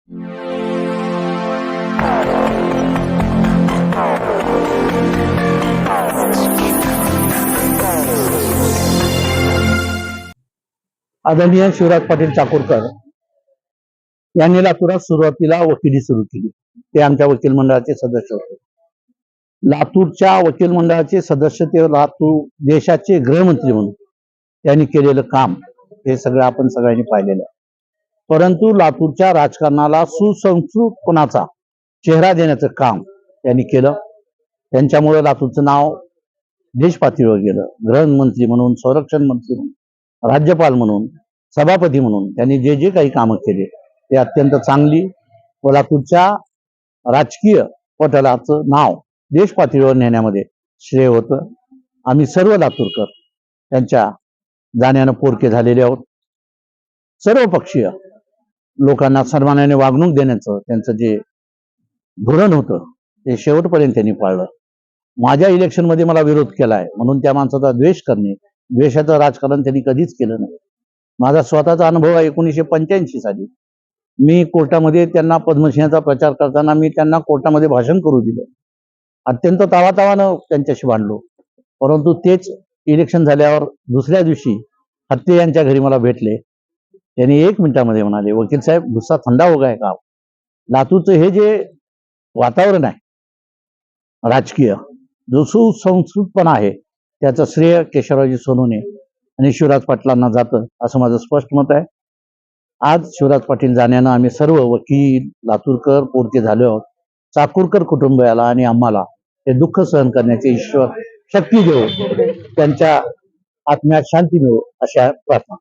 आदरणीय शिवराज पाटील चाकूरकर यांनी लातूरात सुरुवातीला वकिली सुरू केली. ते आमच्या वकील मंडळाचे सदस्य होते. लातूरच्या वकील मंडळाचे सदस्य ते लातूर देशाचे गृहमंत्री म्हणून त्यांनी केलेलं काम हे सगळं आपण सगळ्यांनी पाहिलेलं आहे. परंतु लातूरच्या राजकारणाला सुसंस्कृतपणाचा चेहरा देण्याचं काम त्यांनी केलं. त्यांच्यामुळे लातूरचं नाव देश पातळीवर गेलं. गृहमंत्री म्हणून, संरक्षण मंत्री म्हणून, राज्यपाल म्हणून, सभापती म्हणून त्यांनी जे जे काही कामं केले ते अत्यंत चांगली व लातूरच्या राजकीय पटलाचं नाव देश पातळीवर नेण्यामध्ये श्रेय होतं. आम्ही सर्व लातूरकर त्यांच्या जाण्यानं पोरके झालेले आहोत. सर्व पक्षीय लोकांना सन्मानाने वागणूक देण्याचं त्यांचं जे धोरण होतं ते शेवटपर्यंत त्यांनी पाळलं. माझ्या इलेक्शनमध्ये मला विरोध केलाय म्हणून त्या माणसाचा द्वेष करणे, द्वेषाचं राजकारण त्यांनी कधीच केलं नाही. माझा स्वतःचा अनुभव आहे. 1985 साली मी कोर्टामध्ये त्यांना पद्मश्रीचा प्रचार करताना मी त्यांना कोर्टामध्ये भाषण करू दिलं. अत्यंत तावातावानं त्यांच्याशी भांडलो. परंतु तेच इलेक्शन झाल्यावर दुसऱ्या दिवशी हत्ते यांच्या घरी मला भेटले. त्यांनी 1 मिनिटामध्ये म्हणाले, वकील साहेब गुस्सा थंडा हो गया का? लातूरचं हे जे वातावरण आहे राजकीय, जो सुसंस्कृतपणा आहे त्याचं श्रेय केशवरावजी सोनवणे आणि शिवराज पाटलांना जातं असं माझं स्पष्ट मत आहे. आज शिवराज पाटील जाण्यानं आम्ही सर्व वकील लातूरकर पोरके झाले आहोत. चाकूरकर कुटुंबियाला आणि आम्हाला हे दुःख सहन करण्याचे ईश्वर शक्ती देव, त्यांच्या आत्म्यात शांती मिळो अशा प्रार्थना.